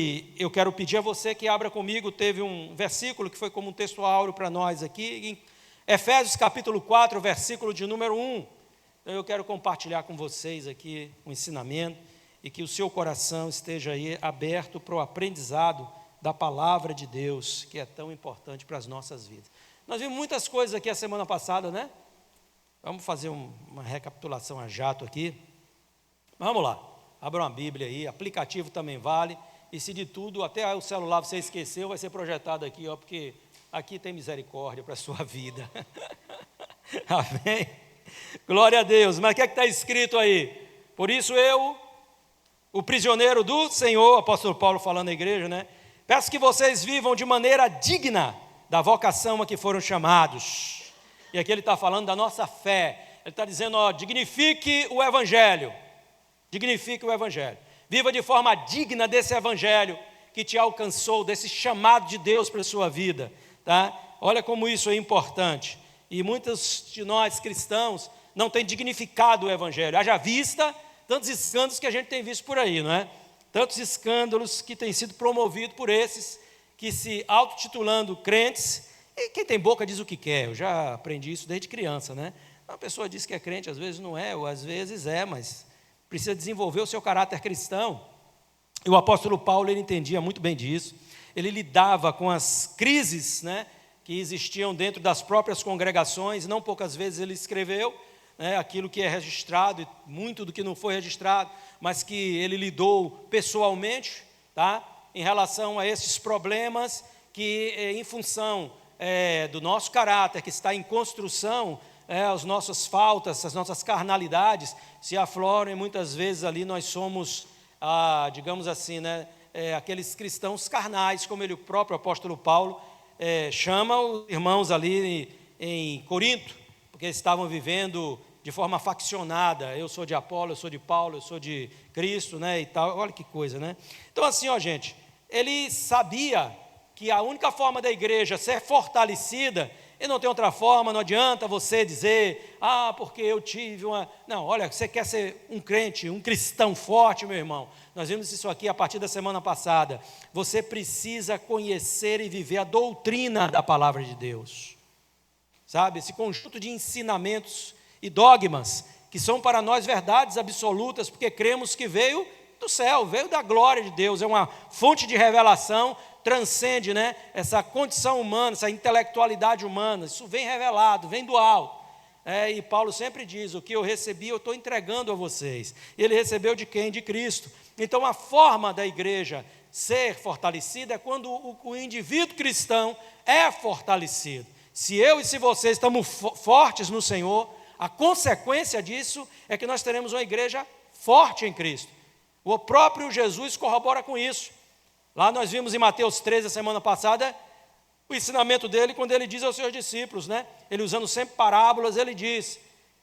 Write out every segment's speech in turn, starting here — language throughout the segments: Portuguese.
E eu quero pedir a você que abra comigo, teve um versículo que foi como um texto áureo para nós aqui, em Efésios capítulo 4, versículo de número 1. Então eu quero compartilhar com vocês aqui um ensinamento e que o seu coração esteja aí aberto para o aprendizado da palavra de Deus, que é tão importante para as nossas vidas. Nós vimos muitas coisas aqui a semana passada, né? Vamos fazer uma recapitulação a jato aqui. Vamos lá, abra uma Bíblia aí, aplicativo também vale. E se de tudo, até o celular você esqueceu, vai ser projetado aqui, ó, porque aqui tem misericórdia para a sua vida. Amém? Glória a Deus. Mas o que é que está escrito aí? Por isso eu, o prisioneiro do Senhor, apóstolo Paulo falando à igreja, né? Peço que vocês vivam de maneira digna da vocação a que foram chamados. E aqui ele está falando da nossa fé. Ele está dizendo, ó, dignifique o Evangelho. Dignifique o Evangelho. Viva de forma digna desse Evangelho que te alcançou, desse chamado de Deus para a sua vida, tá? Olha como isso é importante. E muitos de nós cristãos não têm dignificado o Evangelho. Haja vista tantos escândalos que a gente tem visto por aí, não é? Tantos escândalos que têm sido promovidos por esses que se autotitulando crentes, e quem tem boca diz o que quer. Eu já aprendi isso desde criança, né? Uma pessoa diz que é crente, às vezes não é, ou às vezes é, mas precisa desenvolver o seu caráter cristão. E o apóstolo Paulo, ele entendia muito bem disso. Ele lidava com as crises, né, que existiam dentro das próprias congregações. Não poucas vezes ele escreveu, né, aquilo que é registrado, e muito do que não foi registrado, mas que ele lidou pessoalmente, tá, em relação a esses problemas que, em função do nosso caráter, que está em construção, as nossas faltas, as nossas carnalidades se afloram, e muitas vezes ali nós somos, digamos assim, né, aqueles cristãos carnais, como o próprio apóstolo Paulo chama os irmãos ali em Corinto, porque estavam vivendo de forma faccionada. Eu sou de Apolo, eu sou de Paulo, eu sou de Cristo, né, e tal. Olha que coisa, né? Então assim, ó, gente, ele sabia que a única forma da igreja ser fortalecida, e não tem outra forma, não adianta você dizer, porque eu tive uma... Não, olha, você quer ser um crente, um cristão forte, meu irmão. Nós vimos isso aqui a partir da semana passada. Você precisa conhecer e viver a doutrina da palavra de Deus. Sabe, esse conjunto de ensinamentos e dogmas, que são para nós verdades absolutas, porque cremos que veio do céu, veio da glória de Deus, é uma fonte de revelação, transcende, né, essa condição humana, essa intelectualidade humana. Isso vem revelado, vem do alto. E Paulo sempre diz, o que eu recebi eu estou entregando a vocês. Ele recebeu de quem? De Cristo. Então a forma da igreja ser fortalecida é quando o indivíduo cristão é fortalecido. Se eu e se você estamos fortes no Senhor, a consequência disso é que nós teremos uma igreja forte em Cristo. O próprio Jesus corrobora com isso. Lá nós vimos em Mateus 13, a semana passada, o ensinamento dele, quando ele diz aos seus discípulos, né? Ele usando sempre parábolas, ele diz,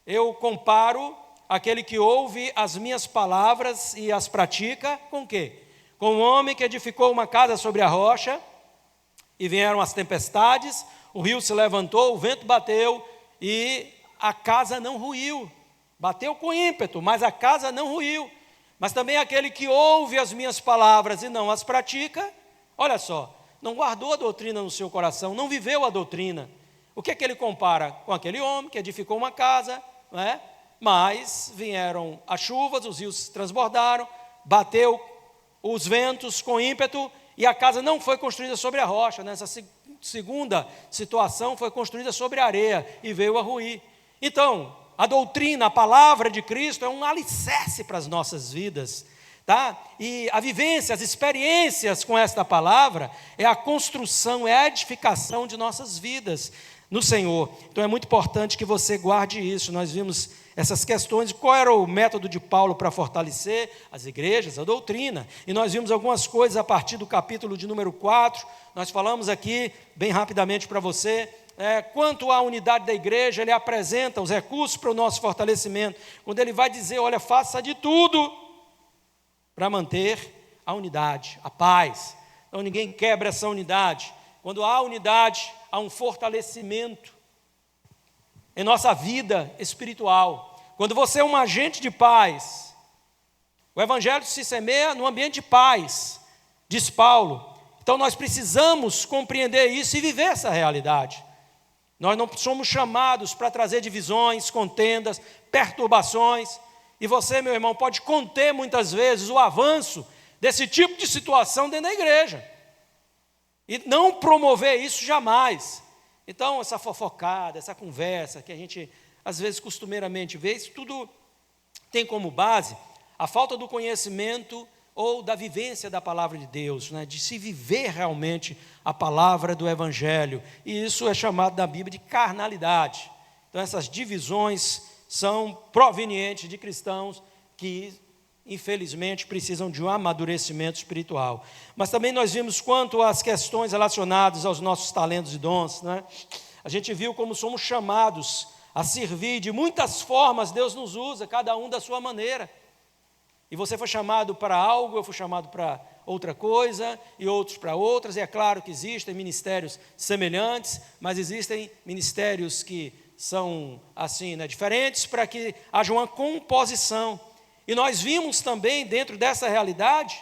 eu comparo aquele que ouve as minhas palavras e as pratica, com o quê? Com um homem que edificou uma casa sobre a rocha, e vieram as tempestades, o rio se levantou, o vento bateu, e a casa não ruiu. Bateu com ímpeto, mas a casa não ruiu. Mas também aquele que ouve as minhas palavras e não as pratica, olha só, não guardou a doutrina no seu coração, não viveu a doutrina. O que é que ele compara? Com aquele homem que edificou uma casa, não é? Mas vieram as chuvas, os rios transbordaram, bateu os ventos com ímpeto, e a casa não foi construída sobre a rocha. Nessa segunda situação foi construída sobre a areia e veio a ruir. Então, a doutrina, a palavra de Cristo é um alicerce para as nossas vidas, tá? E a vivência, as experiências com esta palavra é a construção, é a edificação de nossas vidas no Senhor. Então é muito importante que você guarde isso. Nós vimos essas questões, qual era o método de Paulo para fortalecer as igrejas, a doutrina. E nós vimos algumas coisas a partir do capítulo de número 4, nós falamos aqui bem rapidamente para você. Quanto à unidade da igreja, ele apresenta os recursos para o nosso fortalecimento, quando ele vai dizer, olha, faça de tudo para manter a unidade, a paz. Então ninguém quebra essa unidade. Quando há unidade, há um fortalecimento em nossa vida espiritual. Quando você é um agente de paz, o Evangelho se semeia num ambiente de paz. diz Paulo. Então nós precisamos compreender isso e viver essa realidade. Nós não somos chamados para trazer divisões, contendas, perturbações. E você, meu irmão, pode conter muitas vezes o avanço desse tipo de situação dentro da igreja. E não promover isso jamais. Então, essa fofocada, essa conversa que a gente, às vezes, costumeiramente vê, isso tudo tem como base a falta do conhecimento ou da vivência da palavra de Deus, né? De se viver realmente a palavra do Evangelho. E isso é chamado na Bíblia de carnalidade. Então, essas divisões são provenientes de cristãos que, infelizmente, precisam de um amadurecimento espiritual. Mas também nós vimos quanto às questões relacionadas aos nossos talentos e dons, né? A gente viu como somos chamados a servir de muitas formas. Deus nos usa, cada um da sua maneira. E você foi chamado para algo, eu fui chamado para outra coisa, e outros para outras. E é claro que existem ministérios semelhantes, mas existem ministérios que são assim, né, diferentes, para que haja uma composição. E nós vimos também, dentro dessa realidade,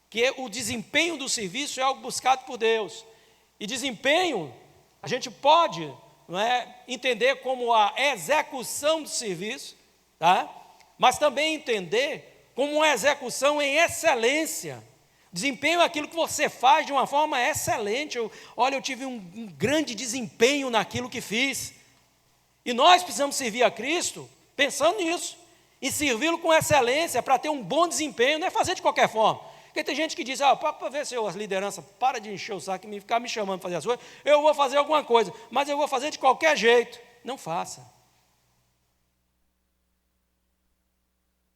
que o desempenho do serviço é algo buscado por Deus. E desempenho, a gente pode, não é, entender como a execução do serviço, tá? Mas também entender como uma execução em excelência. Desempenho é aquilo que você faz de uma forma excelente. Eu tive um grande desempenho naquilo que fiz. E nós precisamos servir a Cristo pensando nisso. E servi-lo com excelência para ter um bom desempenho, não é fazer de qualquer forma. Porque tem gente que diz, para ver se as lideranças para de encher o saco e ficar me chamando para fazer as coisas, eu vou fazer alguma coisa, mas eu vou fazer de qualquer jeito. Não faça.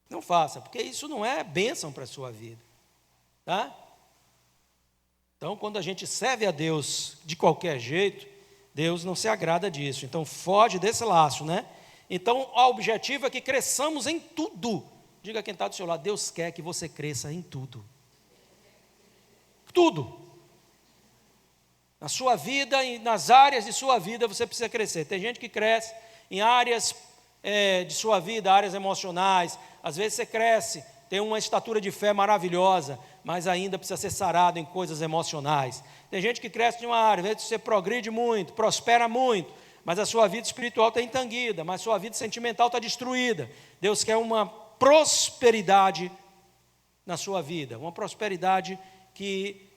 Não faça, porque isso não é bênção para a sua vida. Tá? Então, quando a gente serve a Deus de qualquer jeito, Deus não se agrada disso. Então, foge desse laço, né? Então, o objetivo é que cresçamos em tudo. Diga a quem está do seu lado, Deus quer que você cresça em tudo. Tudo. Na sua vida e nas áreas de sua vida você precisa crescer. Tem gente que cresce em áreas de sua vida, áreas emocionais. Às vezes você cresce, tem uma estatura de fé maravilhosa, mas ainda precisa ser sarado em coisas emocionais. Tem gente que cresce de uma área, às vezes você progride muito, prospera muito, mas a sua vida espiritual está entanguida, mas a sua vida sentimental está destruída. Deus quer uma prosperidade na sua vida, uma prosperidade que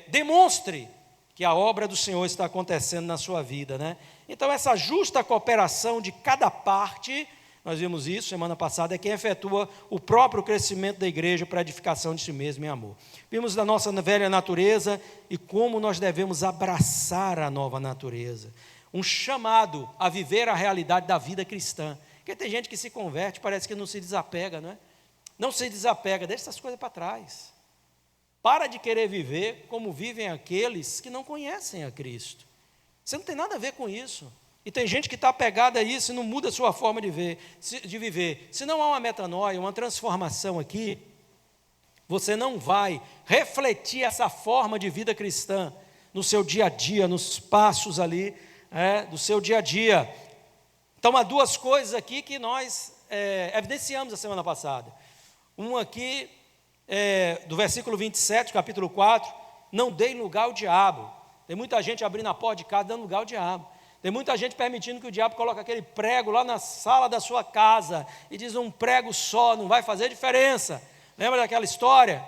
demonstre que a obra do Senhor está acontecendo na sua vida, né? Então, essa justa cooperação de cada parte, nós vimos isso semana passada, é quem efetua o próprio crescimento da igreja para a edificação de si mesmo em amor. Vimos da nossa velha natureza e como nós devemos abraçar a nova natureza. Um chamado a viver a realidade da vida cristã. Porque tem gente que se converte, parece que não se desapega, não é? Não se desapega, deixa essas coisas para trás. Para de querer viver como vivem aqueles que não conhecem a Cristo. Você não tem nada a ver com isso. E tem gente que está apegada a isso e não muda a sua forma de viver. Se não há uma metanoia, uma transformação aqui, você não vai refletir essa forma de vida cristã no seu dia a dia, nos passos ali do seu dia a dia. Então, há duas coisas aqui que nós evidenciamos a semana passada. Uma aqui, do versículo 27, capítulo 4, não dei lugar ao diabo. Tem muita gente abrindo a porta de casa, dando lugar ao diabo. Tem muita gente permitindo que o diabo coloque aquele prego lá na sala da sua casa e diz um prego só, não vai fazer diferença. Lembra daquela história?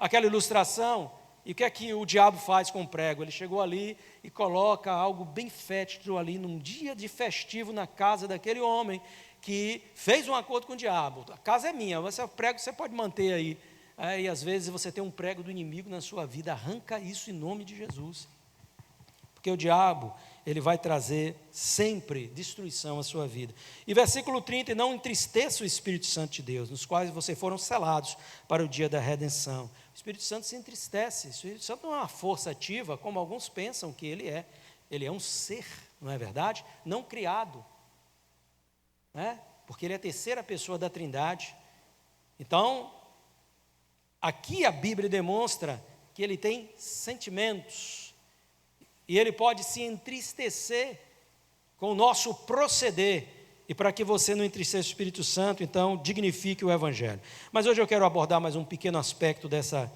Aquela ilustração? E o que é que o diabo faz com o prego? Ele chegou ali e coloca algo bem fétido ali, num dia de festivo na casa daquele homem que fez um acordo com o diabo. A casa é minha, o prego você pode manter aí. E às vezes você tem um prego do inimigo na sua vida, arranca isso em nome de Jesus. Porque o diabo, ele vai trazer sempre destruição à sua vida. E versículo 30, e não entristeça o Espírito Santo de Deus, nos quais vocês foram selados para o dia da redenção. O Espírito Santo se entristece. O Espírito Santo não é uma força ativa, como alguns pensam que ele é. Ele é um ser, não é verdade? Não criado. Porque ele é a terceira pessoa da Trindade. Então, aqui a Bíblia demonstra que ele tem sentimentos. E ele pode se entristecer com o nosso proceder. E para que você não entristeça o Espírito Santo, então dignifique o Evangelho. Mas hoje eu quero abordar mais um pequeno aspecto dessa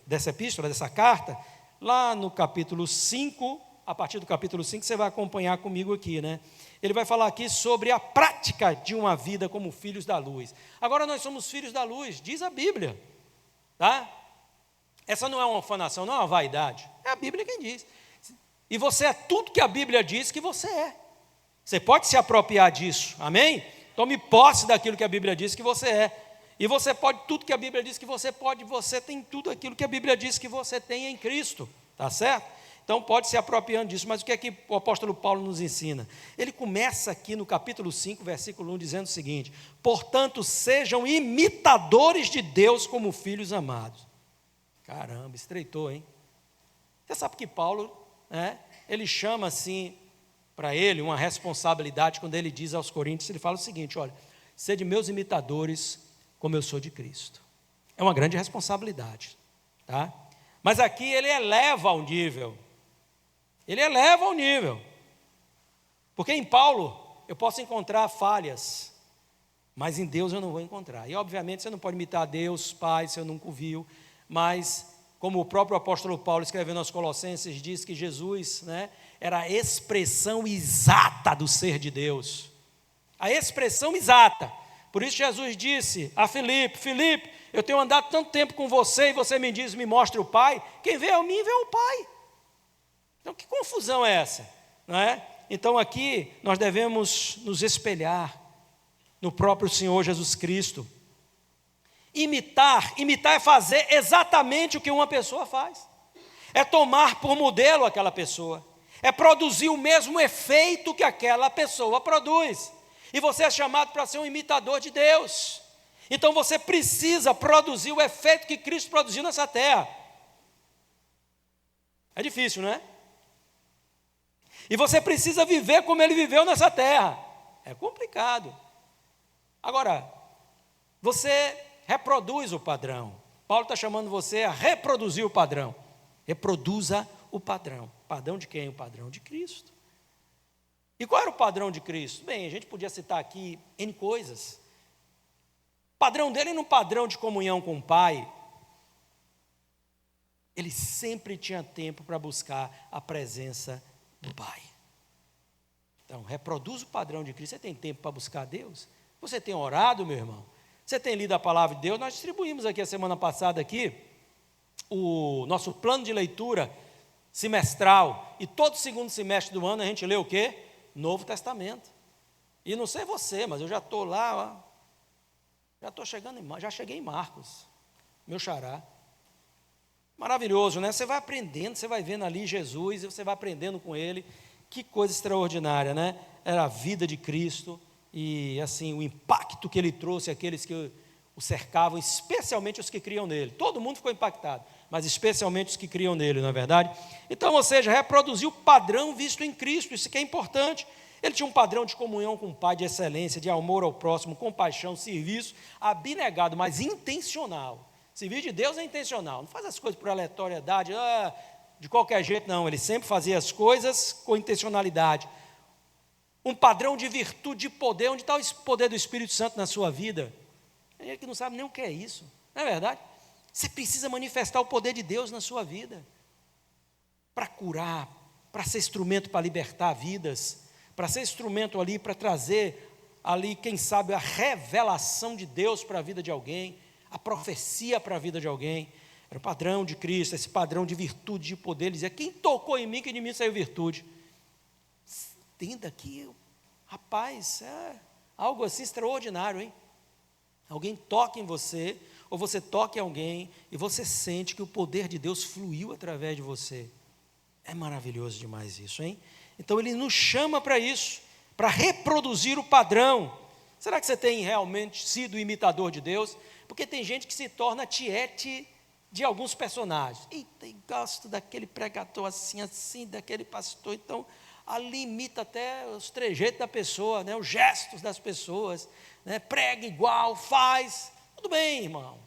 dessa epístola, dessa carta, lá no capítulo 5, a partir do capítulo 5, você vai acompanhar comigo aqui, né? Ele vai falar aqui sobre a prática de uma vida como filhos da luz. Agora nós somos filhos da luz, diz a Bíblia, tá? Essa não é uma ufanação, não é uma vaidade, é a Bíblia quem diz. E você é tudo que a Bíblia diz que você é. Você pode se apropriar disso, amém? Tome posse daquilo que a Bíblia diz que você é. E você pode tudo que a Bíblia diz que você pode, você tem tudo aquilo que a Bíblia diz que você tem em Cristo, tá certo? Então pode se apropriando disso, mas o que é que o apóstolo Paulo nos ensina? Ele começa aqui no capítulo 5, versículo 1, dizendo o seguinte: portanto, sejam imitadores de Deus como filhos amados. Caramba, estreitou, hein? Você sabe que Paulo, ele chama assim, para ele, uma responsabilidade, quando ele diz aos Coríntios, ele fala o seguinte: olha, sede meus imitadores, como eu sou de Cristo. É uma grande responsabilidade, tá? Mas aqui ele eleva ao nível. Ele eleva ao nível. Porque em Paulo eu posso encontrar falhas, mas em Deus eu não vou encontrar. E obviamente você não pode imitar a Deus, Pai, você nunca o viu, mas como o próprio apóstolo Paulo escrevendo aos Colossenses diz que Jesus, era a expressão exata do ser de Deus. A expressão exata. Por isso Jesus disse a Filipe: Filipe, eu tenho andado tanto tempo com você e você me diz, me mostra o Pai. Quem vê a mim vê o Pai. Então que confusão é essa? Não é? Então aqui nós devemos nos espelhar no próprio Senhor Jesus Cristo. Imitar é fazer exatamente o que uma pessoa faz. É tomar por modelo aquela pessoa. É produzir o mesmo efeito que aquela pessoa produz. E você é chamado para ser um imitador de Deus. Então você precisa produzir o efeito que Cristo produziu nessa terra. É difícil, não é? E você precisa viver como Ele viveu nessa terra. É complicado. Agora, você reproduz o padrão. Paulo está chamando você a reproduzir o padrão. Reproduza o padrão. Padrão de quem? O padrão de Cristo. E qual era o padrão de Cristo? Bem, a gente podia citar aqui N coisas. O padrão dele era um padrão de comunhão com o Pai. Ele sempre tinha tempo para buscar a presença do Pai. Então, reproduz o padrão de Cristo. Você tem tempo para buscar Deus? Você tem orado, meu irmão? Você tem lido a palavra de Deus? Nós distribuímos aqui a semana passada o nosso plano de leitura semestral. E todo segundo semestre do ano a gente lê o quê? Novo Testamento. E não sei você, mas eu já estou lá, já estou chegando, já cheguei em Marcos, meu xará. Maravilhoso, né? Você vai aprendendo, você vai vendo ali Jesus, e você vai aprendendo com Ele. Que coisa extraordinária, né? Era a vida de Cristo, e assim, o impacto que Ele trouxe àqueles que o cercavam, especialmente os que criam nele. Todo mundo ficou impactado, mas especialmente os que criam nele, não é verdade? Então, ou seja, reproduziu o padrão visto em Cristo, isso que é importante. Ele tinha um padrão de comunhão com o Pai, de excelência, de amor ao próximo, compaixão, serviço, abnegado, mas intencional. Servir de Deus é intencional, não faz as coisas por aleatoriedade, de qualquer jeito, não. Ele sempre fazia as coisas com intencionalidade. Um padrão de virtude, de poder. Onde está o poder do Espírito Santo na sua vida? Tem gente que não sabe nem o que é isso, não é verdade? Você precisa manifestar o poder de Deus na sua vida, para curar, para ser instrumento para libertar vidas, para ser instrumento ali para trazer ali, quem sabe, a revelação de Deus para a vida de alguém, a profecia para a vida de alguém. Era o padrão de Cristo, esse padrão de virtude, de poder. Ele dizia: quem tocou em mim, que de mim saiu virtude. Entenda que, rapaz, é algo assim extraordinário, hein? Alguém toca em você, ou você toca em alguém, e você sente que o poder de Deus fluiu através de você. É maravilhoso demais isso, hein? Então Ele nos chama para isso, para reproduzir o padrão. Será que você tem realmente sido imitador de Deus? Porque tem gente que se torna tiete de alguns personagens. Eita, e gosto daquele pregador assim, daquele pastor. Então, ali imita até os trejeitos da pessoa, os gestos das pessoas, prega igual, faz. Tudo bem, irmão.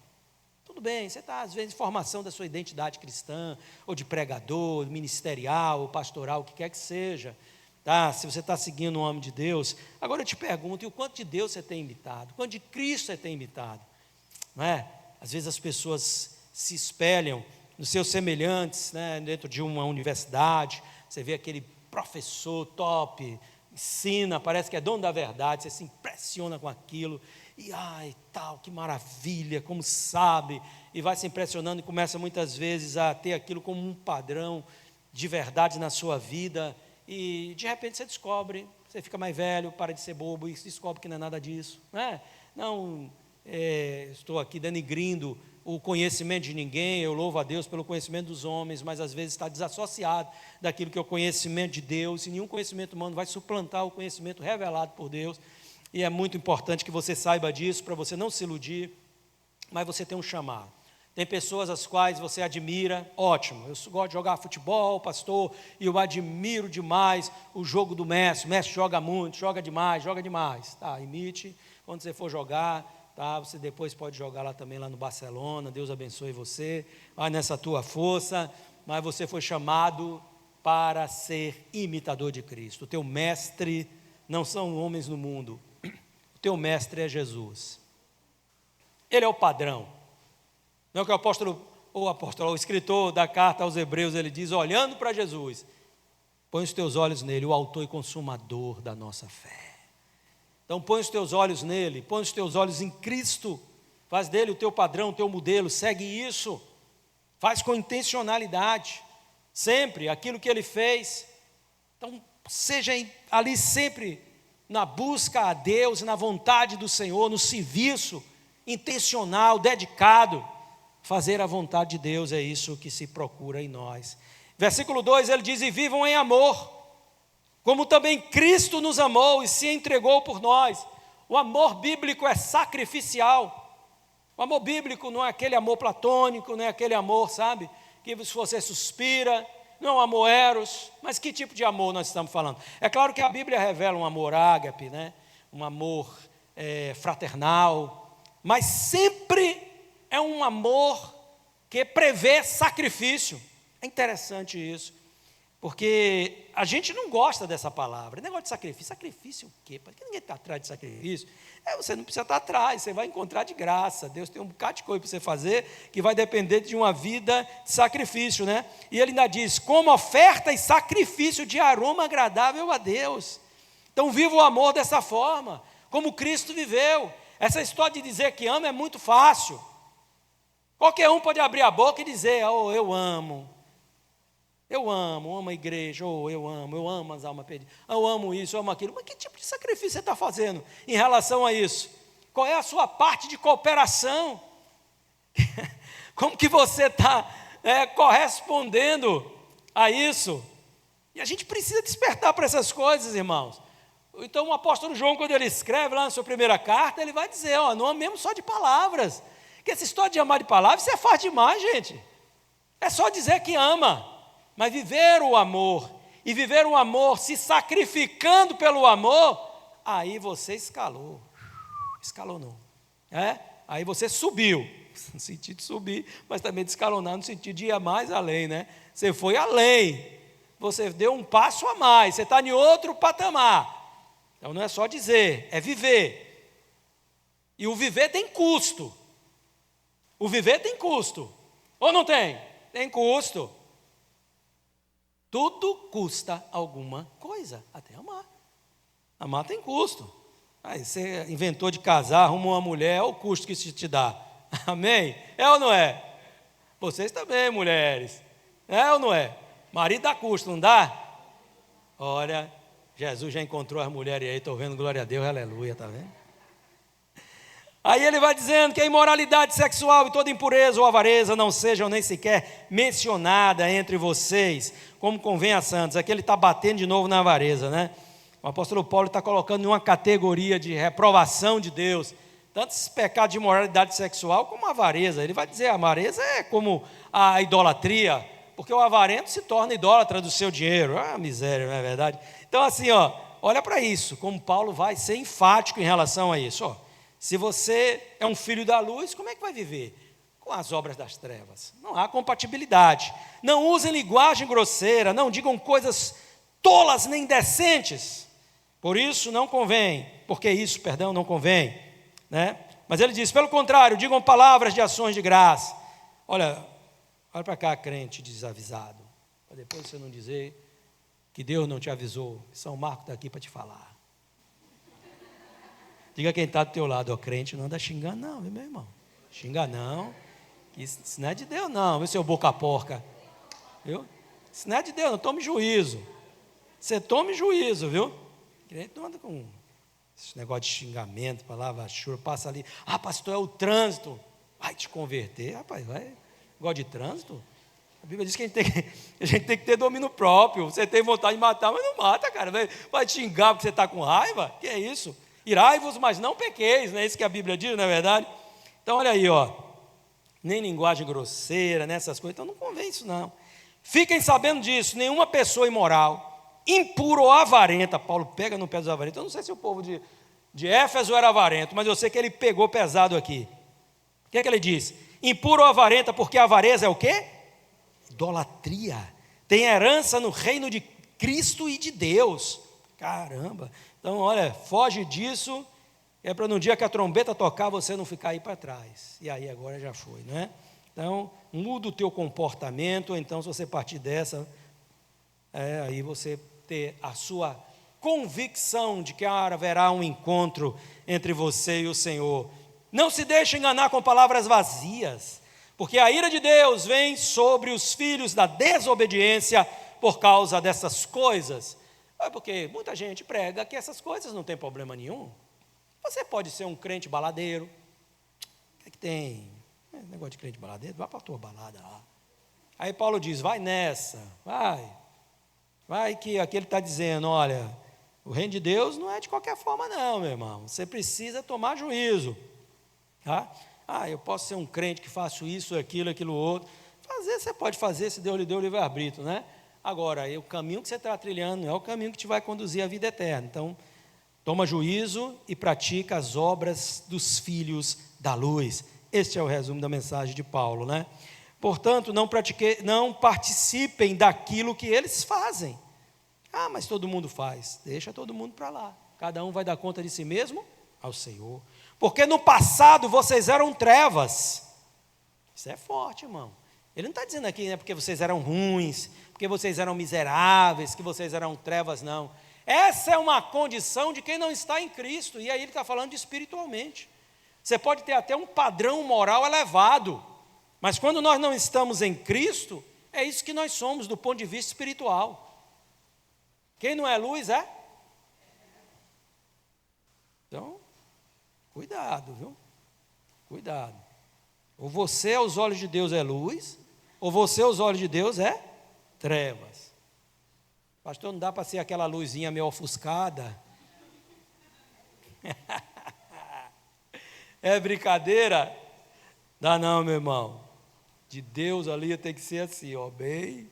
Tudo bem, você está, às vezes, em formação da sua identidade cristã, ou de pregador, ministerial, ou pastoral, o que quer que seja. Tá? Se você está seguindo o homem de Deus. Agora eu te pergunto, e o quanto de Deus você tem imitado? O quanto de Cristo você tem imitado? Não é? Às vezes as pessoas se espelham nos seus semelhantes, né? Dentro de uma universidade, você vê aquele professor top, ensina, parece que é dono da verdade, você se impressiona com aquilo, e ai, tal, que maravilha, como sabe, e vai se impressionando e começa muitas vezes a ter aquilo como um padrão de verdade na sua vida, e de repente você descobre, você fica mais velho, para de ser bobo e descobre que não é nada disso, né? Não estou aqui denigrindo o conhecimento de ninguém, eu louvo a Deus pelo conhecimento dos homens, mas às vezes está desassociado daquilo que é o conhecimento de Deus, e nenhum conhecimento humano vai suplantar o conhecimento revelado por Deus, e é muito importante que você saiba disso, para você não se iludir, mas você tem um chamado. Tem pessoas as quais você admira, ótimo, eu gosto de jogar futebol, pastor, e eu admiro demais o jogo do Messi, o Messi joga muito, joga demais, tá, imite, quando você for jogar, tá, você depois pode jogar lá também, lá no Barcelona, Deus abençoe você, vai nessa tua força, mas você foi chamado para ser imitador de Cristo. O teu mestre não são homens no mundo, o teu mestre é Jesus, ele é o padrão. Não é que o escritor da carta aos Hebreus, ele diz, olhando para Jesus, põe os teus olhos nele, o autor e consumador da nossa fé. Então põe os teus olhos nele, põe os teus olhos em Cristo, faz dele o teu padrão, o teu modelo, segue isso, faz com intencionalidade, sempre aquilo que ele fez. Então seja ali sempre na busca a Deus, na vontade do Senhor, no serviço intencional, dedicado. Fazer a vontade de Deus é isso que se procura em nós. Versículo 2, ele diz, e vivam em amor, como também Cristo nos amou e se entregou por nós. O amor bíblico é sacrificial. O amor bíblico não é aquele amor platônico, não é aquele amor, sabe, que você suspira, não é um amor eros, mas que tipo de amor nós estamos falando? É claro que a Bíblia revela um amor ágape, né? Um amor fraternal, mas sempre é um amor que prevê sacrifício. É interessante isso, porque a gente não gosta dessa palavra, negócio de sacrifício. Sacrifício o quê? Porque ninguém está atrás de sacrifício. Você não precisa estar atrás, você vai encontrar de graça. Deus tem um bocado de coisa para você fazer, que vai depender de uma vida de sacrifício, né? E ele ainda diz, como oferta e sacrifício de aroma agradável a Deus. Então viva o amor dessa forma, como Cristo viveu. Essa história de dizer que ama é muito fácil. Qualquer um pode abrir a boca e dizer, oh, eu amo a igreja, oh, eu amo as almas perdidas, eu amo isso, eu amo aquilo. Mas que tipo de sacrifício você está fazendo em relação a isso? Qual é a sua parte de cooperação? Como que você está correspondendo a isso? E a gente precisa despertar para essas coisas, irmãos. Então o apóstolo João, quando ele escreve lá na sua primeira carta, ele vai dizer, ó, não amemos só de palavras, que essa história de amar de palavras, isso é fácil demais, gente. É só dizer que ama, mas viver o amor, e viver o amor se sacrificando pelo amor, aí você escalonou, aí você subiu, no sentido de subir, mas também de escalonar, no sentido de ir mais além, né? Você foi além, você deu um passo a mais, você está em outro patamar. Então não é só dizer, é viver, e o viver tem custo. O viver tem custo, ou não tem? Tem custo. Tudo custa alguma coisa, até amar. Amar tem custo. Aí você inventou de casar, arrumou uma mulher, olha o custo que isso te dá. Amém? É ou não é? Vocês também, mulheres. É ou não é? Marido dá custo, não dá? Olha, Jesus já encontrou as mulheres aí, estou vendo, glória a Deus, aleluia, está vendo? Aí ele vai dizendo que a imoralidade sexual e toda impureza ou avareza não sejam nem sequer mencionada entre vocês, como convém a santos. Aqui ele está batendo de novo na avareza, né? O apóstolo Paulo está colocando em uma categoria de reprovação de Deus, tanto esse pecado de imoralidade sexual como a avareza. Ele vai dizer, a avareza é como a idolatria, porque o avarento se torna idólatra do seu dinheiro. Ah, miséria, não é verdade? Então assim, ó, olha para isso, como Paulo vai ser enfático em relação a isso, ó. Se você é um filho da luz, como é que vai viver? Com as obras das trevas. Não há compatibilidade. Não usem linguagem grosseira, não digam coisas tolas nem indecentes. Por isso não convém, não convém, né? Mas ele diz, pelo contrário, digam palavras de ações de graça. Olha para cá, crente desavisado, para depois você não dizer que Deus não te avisou. São Marcos está aqui para te falar. Diga quem está do teu lado, ó, crente, não anda xingando não, viu, meu irmão? Xinga não, isso não é de Deus não, viu, seu boca porca, viu? Isso não é de Deus, não, tome juízo. Você tome juízo, viu? Crente não anda com esse negócio de xingamento, palavra chula, passa ali, pastor, é o trânsito, vai te converter, rapaz, vai, negócio de trânsito. A Bíblia diz que a gente tem que ter domínio próprio. Você tem vontade de matar, mas não mata, cara, vai te xingar porque você está com raiva, que é isso? Irai-vos, mas não pequeis, não é isso que a Bíblia diz, não é verdade? Então olha aí, ó, nem linguagem grosseira, nessas coisas, então não convém isso não. Fiquem sabendo disso, nenhuma pessoa imoral, impura ou avarenta, Paulo pega no pé dos avarentos, eu não sei se o povo de Éfeso era avarento, mas eu sei que ele pegou pesado aqui. O que é que ele diz? Impura ou avarenta, porque a avareza é o quê? Idolatria. Tem herança no reino de Cristo e de Deus. Caramba. Então, olha, foge disso, é para no dia que a trombeta tocar, você não ficar aí para trás. E aí agora já foi, não é? Então, muda o teu comportamento, então se você partir dessa, aí você ter a sua convicção de que haverá um encontro entre você e o Senhor. Não se deixe enganar com palavras vazias, porque a ira de Deus vem sobre os filhos da desobediência por causa dessas coisas. Porque muita gente prega que essas coisas não tem problema nenhum. Você pode ser um crente baladeiro. O que é que tem? Negócio de crente baladeiro, vai para a tua balada lá. Aí Paulo diz, vai nessa, vai que aqui ele está dizendo, olha, o reino de Deus não é de qualquer forma não, meu irmão. Você precisa tomar juízo. Tá? Eu posso ser um crente que faço isso, aquilo outro. Fazer, você pode fazer, se Deus lhe deu o livre-arbítrio, né? Agora, o caminho que você está trilhando não é o caminho que te vai conduzir à vida eterna. Então, toma juízo e pratica as obras dos filhos da luz. Este é o resumo da mensagem de Paulo, né? Portanto, não participem daquilo que eles fazem. Mas todo mundo faz. Deixa todo mundo para lá. Cada um vai dar conta de si mesmo ao Senhor. Porque no passado vocês eram trevas. Isso é forte, irmão. Ele não está dizendo aqui, né, porque vocês eram ruins, porque vocês eram miseráveis, que vocês eram trevas, não. Essa é uma condição de quem não está em Cristo, e aí ele está falando de espiritualmente. Você pode ter até um padrão moral elevado, mas quando nós não estamos em Cristo, é isso que nós somos do ponto de vista espiritual. Quem não é luz é? Então, cuidado, viu? Cuidado. Ou você aos olhos de Deus é luz, ou você aos olhos de Deus é trevas. Pastor, não dá para ser aquela luzinha meio ofuscada. É brincadeira? Dá não, meu irmão. De Deus ali tem que ser assim, ó, bem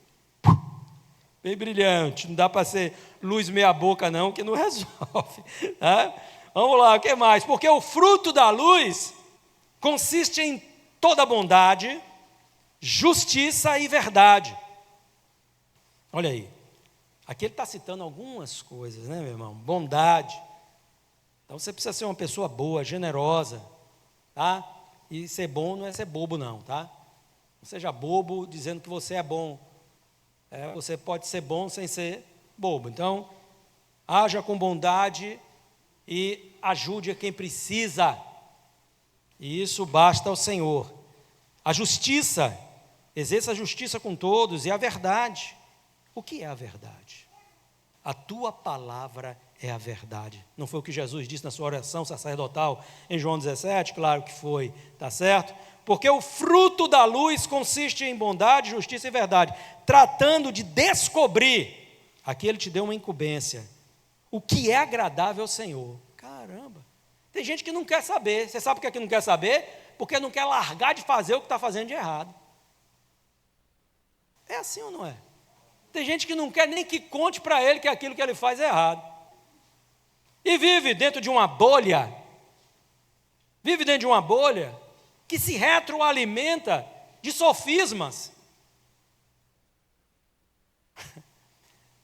brilhante. Não dá para ser luz meia boca não, que não resolve. Tá? Vamos lá, o que mais? Porque o fruto da luz consiste em toda bondade, justiça e verdade. Olha aí. Aqui ele está citando algumas coisas, né, meu irmão? Bondade. Então você precisa ser uma pessoa boa, generosa, tá? E ser bom não é ser bobo, não, tá? Não seja bobo dizendo que você é bom. Você pode ser bom sem ser bobo. Então, haja com bondade e ajude a quem precisa. E isso basta ao Senhor. A justiça, exerça a justiça com todos e a verdade. O que é a verdade? A tua palavra é a verdade. Não foi o que Jesus disse na sua oração sacerdotal em João 17? Claro que foi, tá certo? Porque o fruto da luz consiste em bondade, justiça e verdade, tratando de descobrir, aqui ele te deu uma incumbência, o que é agradável ao Senhor. Caramba, tem gente que não quer saber. Você sabe por que não quer saber? Porque não quer largar de fazer o que está fazendo de errado. É assim ou não é? Tem gente que não quer nem que conte para ele que aquilo que ele faz é errado. E vive dentro de uma bolha. Vive dentro de uma bolha que se retroalimenta de sofismas.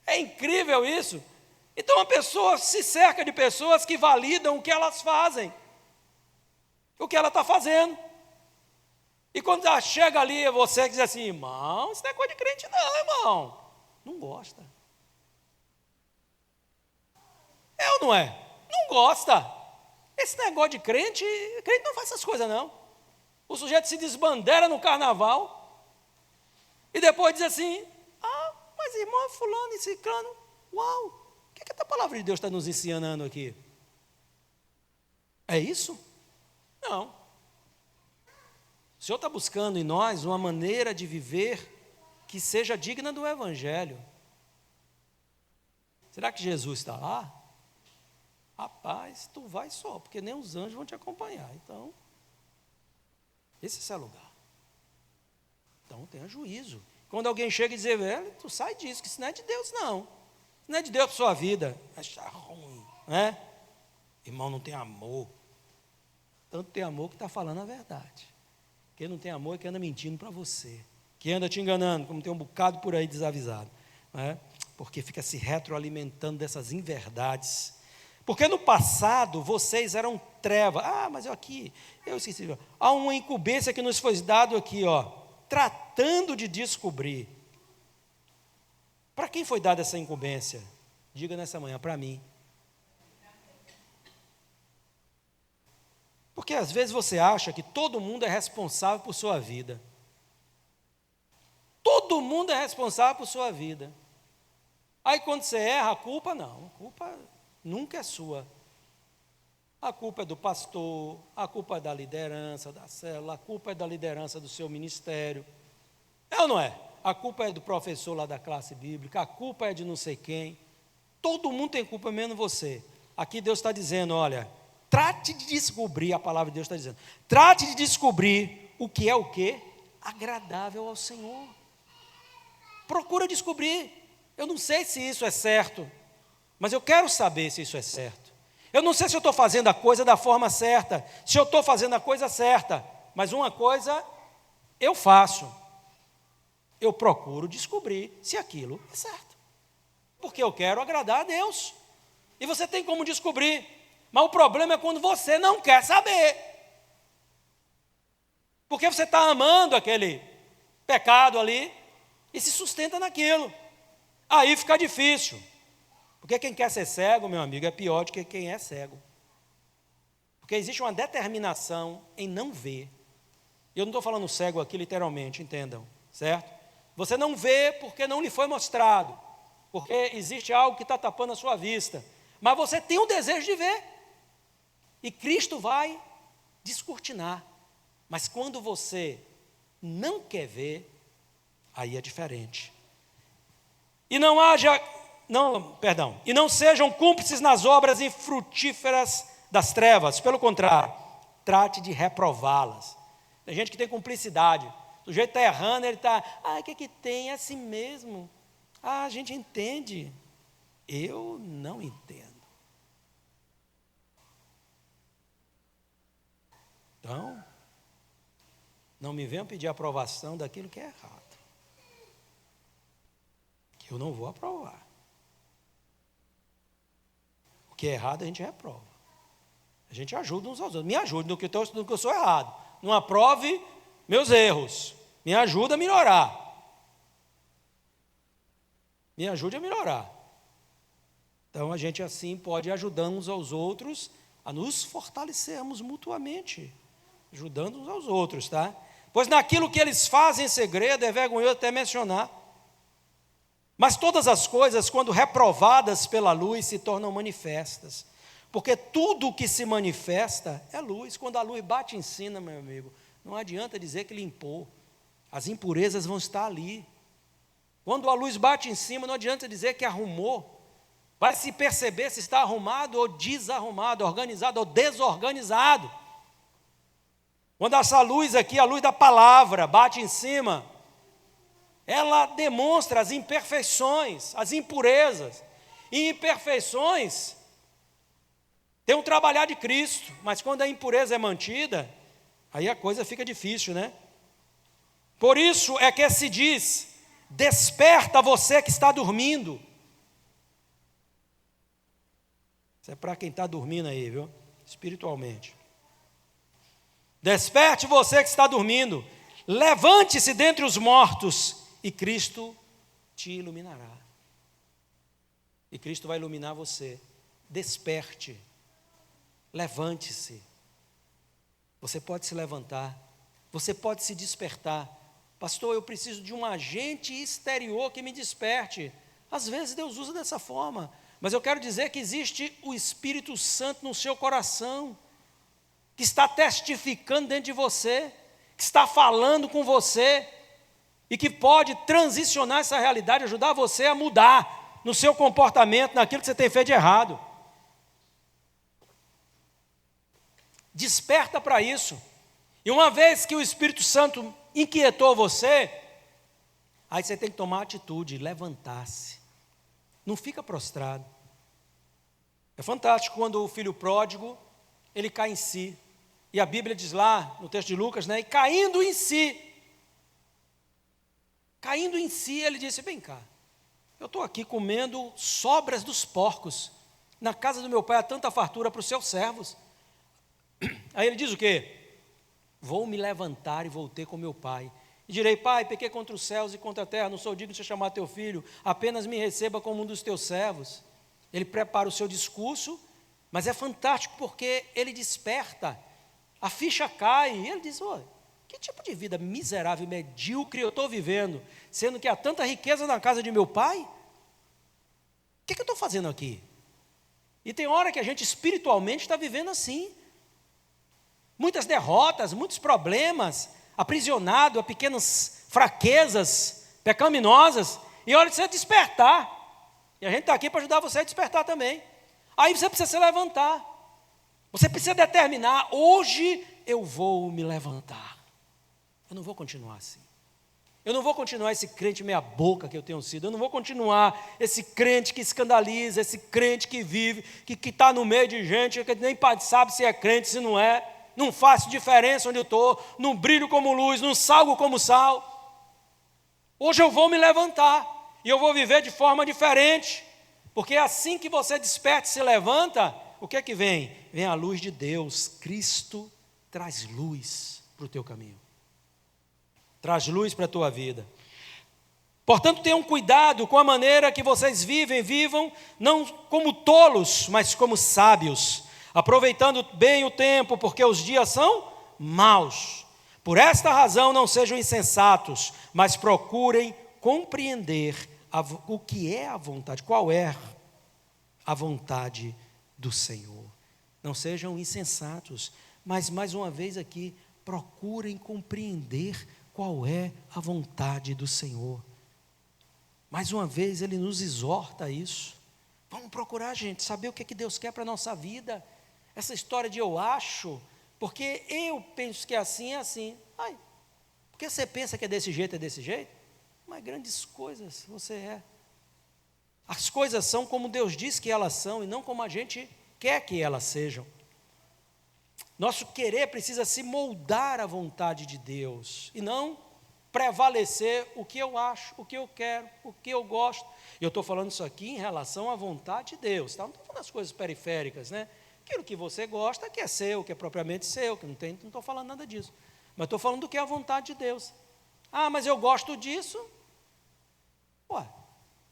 É incrível isso. Então a pessoa se cerca de pessoas que validam o que elas fazem, o que ela está fazendo. E quando já chega ali, você diz assim, irmão, isso não é coisa de crente não, irmão. Não gosta. É ou não é? Não gosta. Esse negócio de crente não faz essas coisas não. O sujeito se desbandeira no carnaval e depois diz assim, mas irmão, fulano e ciclano, uau, o que é que a palavra de Deus está nos ensinando aqui? É isso? Não. O Senhor está buscando em nós uma maneira de viver que seja digna do Evangelho. Será que Jesus está lá? Rapaz, tu vai só, porque nem os anjos vão te acompanhar. Então, esse é o seu lugar. Então, tenha juízo. Quando alguém chega e diz, velho, tu sai disso, que isso não é de Deus, não. Isso não é de Deus para a sua vida. Achar ruim, né? Irmão, não tem amor. Tanto tem amor que está falando a verdade. Quem não tem amor é que anda mentindo para você. Que anda te enganando, como tem um bocado por aí desavisado. Né? Porque fica se retroalimentando dessas inverdades. Porque no passado vocês eram trevas. Mas eu esqueci. Há uma incumbência que nos foi dado aqui, tratando de descobrir. Para quem foi dada essa incumbência? Diga nessa manhã, para mim. Porque às vezes você acha que todo mundo é responsável por sua vida. Todo mundo é responsável por sua vida. Aí quando você erra, a culpa não. A culpa nunca é sua. A culpa é do pastor, a culpa é da liderança da célula, a culpa é da liderança do seu ministério. É ou não é? A culpa é do professor lá da classe bíblica, a culpa é de não sei quem. Todo mundo tem culpa, menos você. Aqui Deus está dizendo, olha, trate de descobrir, a palavra de Deus está dizendo, trate de descobrir o que é o quê? Agradável ao Senhor. Procura descobrir. Eu não sei se isso é certo, mas eu quero saber se isso é certo. Eu não sei se eu estou fazendo a coisa da forma certa, se eu estou fazendo a coisa certa, mas uma coisa eu faço. Eu procuro descobrir se aquilo é certo. Porque eu quero agradar a Deus. E você tem como descobrir. Mas o problema é quando você não quer saber. Porque você está amando aquele pecado ali e se sustenta naquilo. Aí fica difícil. Porque quem quer ser cego, meu amigo, é pior do que quem é cego. Porque existe uma determinação em não ver. Eu não estou falando cego aqui literalmente, entendam, certo? Você não vê porque não lhe foi mostrado. Porque existe algo que está tapando a sua vista. Mas você tem o desejo de ver. E Cristo vai descortinar. Mas quando você não quer ver, aí é diferente. E não sejam cúmplices nas obras infrutíferas das trevas. Pelo contrário, trate de reprová-las. Tem gente que tem cumplicidade. O sujeito está errando, ele está, o que tem? É assim mesmo. A gente entende. Eu não entendo. Então, não me venham pedir aprovação daquilo que é errado. Que eu não vou aprovar. O que é errado a gente reprova. A gente ajuda uns aos outros. Me ajude no que eu sou errado. Não aprove meus erros. Me ajuda a melhorar. Me ajude a melhorar. Então a gente assim pode ajudar uns aos outros a nos fortalecermos mutuamente. Ajudando uns aos outros, tá? Pois naquilo que eles fazem em segredo, é vergonhoso até mencionar. Mas todas as coisas, quando reprovadas pela luz, se tornam manifestas. Porque tudo o que se manifesta é luz. Quando a luz bate em cima, meu amigo, não adianta dizer que limpou. As impurezas vão estar ali. Quando a luz bate em cima, não adianta dizer que arrumou. Vai se perceber se está arrumado ou desarrumado, organizado ou desorganizado. Quando essa luz aqui, a luz da palavra, bate em cima, ela demonstra as imperfeições, as impurezas. E imperfeições tem um trabalhar de Cristo, mas quando a impureza é mantida, aí a coisa fica difícil, né? Por isso é que se diz, desperta você que está dormindo. Isso é para quem está dormindo aí, viu? Espiritualmente. Desperte você que está dormindo. Levante-se dentre os mortos e Cristo te iluminará. E Cristo vai iluminar você. Desperte. Levante-se. Você pode se levantar. Você pode se despertar. Pastor, eu preciso de um agente exterior que me desperte. Às vezes Deus usa dessa forma. Mas eu quero dizer que existe o Espírito Santo no seu coração, que está testificando dentro de você, que está falando com você, e que pode transicionar essa realidade, ajudar você a mudar no seu comportamento, naquilo que você tem feito de errado. Desperta para isso. E uma vez que o Espírito Santo inquietou você, aí você tem que tomar atitude, levantar-se. Não fica prostrado. É fantástico quando o filho pródigo, ele cai em si. E a Bíblia diz lá, no texto de Lucas, né, e caindo em si, ele disse, vem cá, eu estou aqui comendo sobras dos porcos. Na casa do meu pai há tanta fartura para os seus servos. Aí ele diz o quê? Vou me levantar e voltei com meu pai. E direi, pai, pequei contra os céus e contra a terra, não sou digno de te chamar teu filho, apenas me receba como um dos teus servos. Ele prepara o seu discurso, mas é fantástico porque ele desperta, a ficha cai, e ele diz, que tipo de vida miserável, medíocre eu estou vivendo, sendo que há tanta riqueza na casa de meu pai? O que eu estou fazendo aqui? E tem hora que a gente espiritualmente está vivendo assim, muitas derrotas, muitos problemas, aprisionado a pequenas fraquezas pecaminosas, e hora de você despertar. E a gente está aqui para ajudar você a despertar também. Aí você precisa se levantar. Você precisa determinar, hoje eu vou me levantar. Eu não vou continuar assim. Eu não vou continuar esse crente meia boca que eu tenho sido. Eu não vou continuar esse crente que escandaliza, esse crente que vive, que está no meio de gente, que nem sabe se é crente, se não é. Não faço diferença onde eu estou, não brilho como luz, não salgo como sal. Hoje eu vou me levantar e eu vou viver de forma diferente, porque assim que você desperta e se levanta, o que é que vem? Vem a luz de Deus. Cristo traz luz para o teu caminho, traz luz para a tua vida. Portanto, tenham cuidado com a maneira que vocês vivam não como tolos, mas como sábios, aproveitando bem o tempo, porque os dias são maus. Por esta razão não sejam insensatos, mas procurem compreender o que é a vontade, qual é a vontade do Senhor. Não sejam insensatos, mas mais uma vez aqui, procurem compreender qual é a vontade do Senhor. Mais uma vez ele nos exorta a isso. Vamos procurar, gente, saber o que é que Deus quer para a nossa vida. Essa história de eu acho, porque eu penso que é assim. Ai, porque você pensa que é desse jeito, mas grandes coisas você é. As coisas são como Deus diz que elas são e não como a gente quer que elas sejam. Nosso querer precisa se moldar à vontade de Deus e não prevalecer o que eu acho, o que eu quero, o que eu gosto. E eu estou falando isso aqui em relação à vontade de Deus, tá? Não estou falando das coisas periféricas, né? Aquilo que você gosta, que é seu, que é propriamente seu, que não estou falando nada disso. Mas estou falando do que é a vontade de Deus. Ah, mas eu gosto disso. Ué,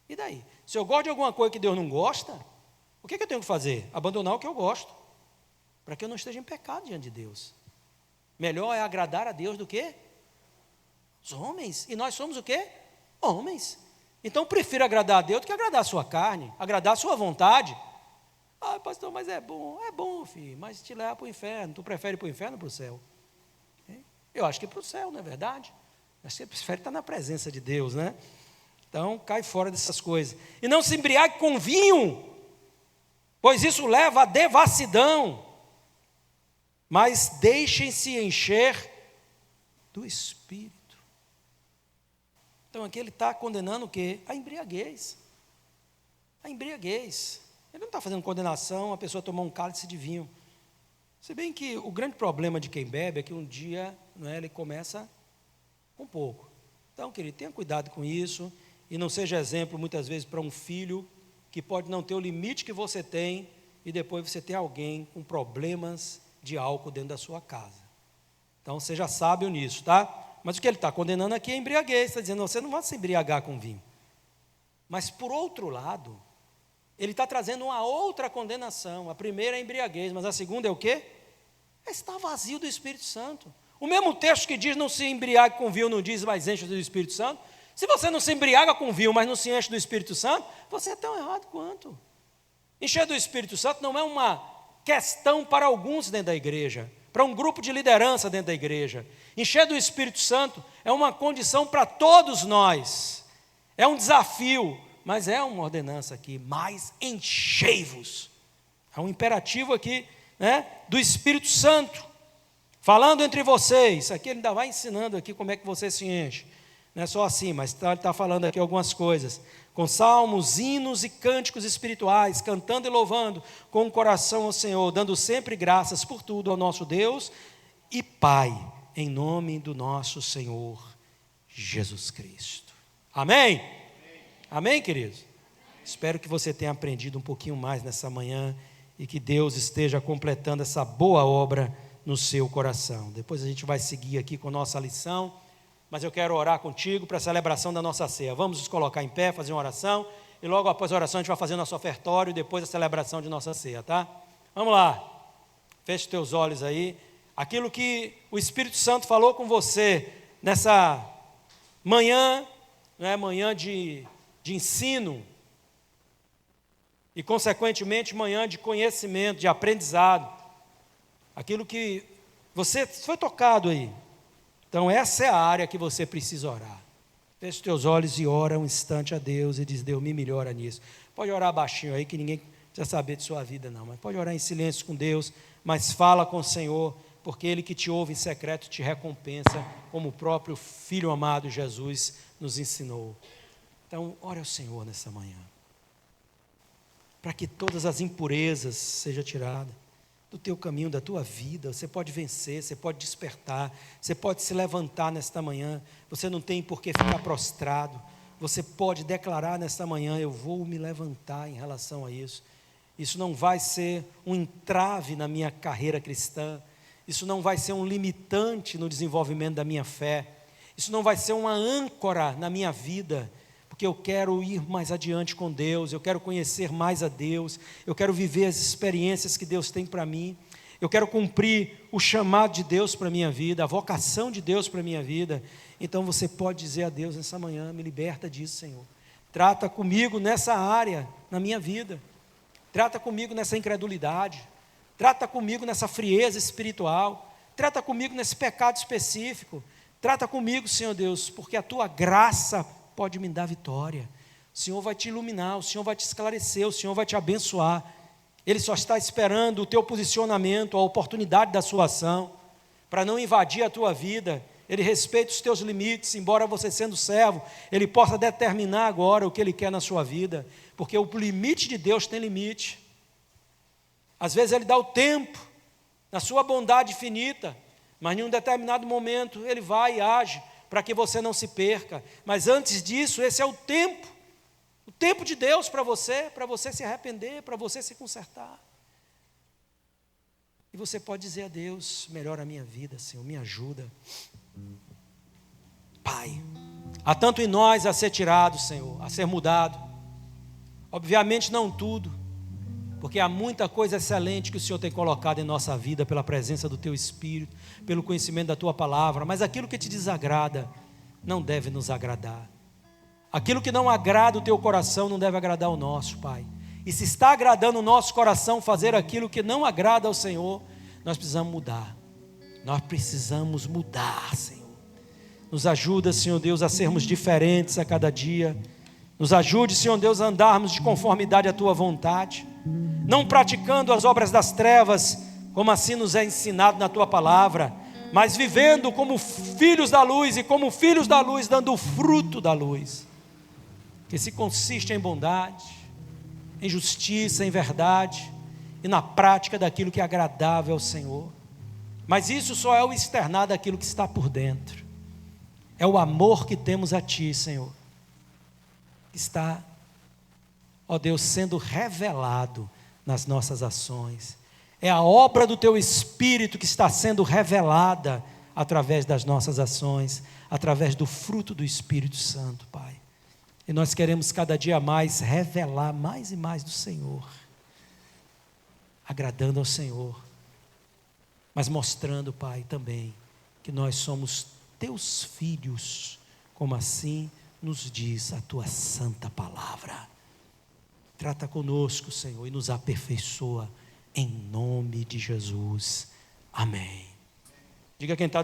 e daí? Se eu gosto de alguma coisa que Deus não gosta, o que eu tenho que fazer? Abandonar o que eu gosto, para que eu não esteja em pecado diante de Deus. Melhor é agradar a Deus do que os homens. E nós somos o quê? Homens. Então prefiro agradar a Deus do que agradar a sua carne, agradar a sua vontade. Ah, pastor, mas é bom, filho, mas te leva para o inferno. Tu prefere para o inferno ou para o céu? Eu acho que para o céu, não é verdade? Acho que você prefere estar na presença de Deus, né? Então, cai fora dessas coisas. E não se embriague com vinho, pois isso leva à devassidão. Mas deixem-se encher do Espírito. Então, aqui ele está condenando o quê? A embriaguez. A embriaguez. Ele não está fazendo condenação a pessoa tomar um cálice de vinho. Se bem que o grande problema de quem bebe é que um dia, não é, ele começa com pouco. Então, querido, tenha cuidado com isso e não seja exemplo, muitas vezes, para um filho que pode não ter o limite que você tem e depois você tem alguém com problemas de álcool dentro da sua casa. Então, seja sábio nisso, tá? Mas o que ele está condenando aqui é embriaguez, está dizendo, você não vai se embriagar com vinho. Mas, por outro lado, ele está trazendo uma outra condenação. A primeira é a embriaguez, mas a segunda é o quê? É estar vazio do Espírito Santo. O mesmo texto que diz não se embriague com vinho, não diz mais enche do Espírito Santo. Se você não se embriaga com vinho, mas não se enche do Espírito Santo, você é tão errado quanto. Encher do Espírito Santo não é uma questão para alguns dentro da igreja, para um grupo de liderança dentro da igreja. Encher do Espírito Santo é uma condição para todos nós. É um desafio, mas é uma ordenança aqui, mas enchei-vos. É um imperativo aqui, né, do Espírito Santo, falando entre vocês. Aqui ele ainda vai ensinando aqui como é que você se enche. Não é só assim, mas ele está falando aqui algumas coisas. Com salmos, hinos e cânticos espirituais, cantando e louvando com o coração ao Senhor, dando sempre graças por tudo ao nosso Deus e Pai, em nome do nosso Senhor Jesus Cristo. Amém? Amém, queridos? Espero que você tenha aprendido um pouquinho mais nessa manhã e que Deus esteja completando essa boa obra no seu coração. Depois a gente vai seguir aqui com a nossa lição, mas eu quero orar contigo para a celebração da nossa ceia. Vamos nos colocar em pé, fazer uma oração, e logo após a oração a gente vai fazer nosso ofertório e depois a celebração de nossa ceia, tá? Vamos lá, feche teus olhos aí. Aquilo que o Espírito Santo falou com você nessa manhã, né, manhã de ensino, e consequentemente manhã de conhecimento, de aprendizado, aquilo que você foi tocado aí. Então essa é a área que você precisa orar. Feche os teus olhos e ora um instante a Deus e diz, Deus, me melhora nisso. Pode orar baixinho aí, que ninguém precisa saber de sua vida não, mas pode orar em silêncio com Deus, mas fala com o Senhor, porque Ele que te ouve em secreto te recompensa, como o próprio Filho amado Jesus nos ensinou. Então ore ao Senhor nessa manhã, para que todas as impurezas sejam tiradas do teu caminho, da tua vida. Você pode vencer, você pode despertar, você pode se levantar nesta manhã, você não tem por que ficar prostrado, você pode declarar nesta manhã, eu vou me levantar em relação a isso. Isso não vai ser um entrave na minha carreira cristã, isso não vai ser um limitante no desenvolvimento da minha fé, isso não vai ser uma âncora na minha vida, porque eu quero ir mais adiante com Deus, eu quero conhecer mais a Deus, eu quero viver as experiências que Deus tem para mim, eu quero cumprir o chamado de Deus para a minha vida, a vocação de Deus para a minha vida. Então você pode dizer a Deus nessa manhã, me liberta disso, Senhor. Trata comigo nessa área, na minha vida. Trata comigo nessa incredulidade. Trata comigo nessa frieza espiritual. Trata comigo nesse pecado específico. Trata comigo, Senhor Deus, porque a Tua graça pode me dar vitória. O Senhor vai te iluminar, o Senhor vai te esclarecer, o Senhor vai te abençoar. Ele só está esperando o teu posicionamento, a oportunidade da sua ação, para não invadir a tua vida. Ele respeita os teus limites, embora você sendo servo, Ele possa determinar agora o que Ele quer na sua vida, porque o limite de Deus tem limite. Às vezes Ele dá o tempo, na sua bondade infinita, mas em um determinado momento Ele vai e age, para que você não se perca. Mas antes disso, esse é o tempo de Deus para você se arrepender, para você se consertar. E você pode dizer a Deus, melhora a minha vida, Senhor, me ajuda. Pai, há tanto em nós a ser tirado, Senhor, a ser mudado. Obviamente não tudo, porque há muita coisa excelente que o Senhor tem colocado em nossa vida, pela presença do Teu Espírito, pelo conhecimento da Tua Palavra, mas aquilo que te desagrada, não deve nos agradar. Aquilo que não agrada o Teu coração, não deve agradar o nosso, Pai. E se está agradando o nosso coração fazer aquilo que não agrada ao Senhor, nós precisamos mudar. Nós precisamos mudar, Senhor. Nos ajuda, Senhor Deus, a sermos diferentes a cada dia. Nos ajude, Senhor Deus, a andarmos de conformidade à Tua vontade, não praticando as obras das trevas, como assim nos é ensinado na Tua Palavra, mas vivendo como filhos da luz, e como filhos da luz, dando o fruto da luz, que se consiste em bondade, em justiça, em verdade, e na prática daquilo que é agradável ao Senhor. Mas isso só é o externar daquilo que está por dentro. É o amor que temos a Ti, Senhor, que está, ó Deus, sendo revelado nas nossas ações. É a obra do Teu Espírito que está sendo revelada através das nossas ações, através do fruto do Espírito Santo, Pai. E nós queremos cada dia mais revelar mais e mais do Senhor, agradando ao Senhor, mas mostrando, Pai, também que nós somos teus filhos, como assim nos diz a tua santa palavra. Trata conosco, Senhor, e nos aperfeiçoa, em nome de Jesus. Amém. Diga quem está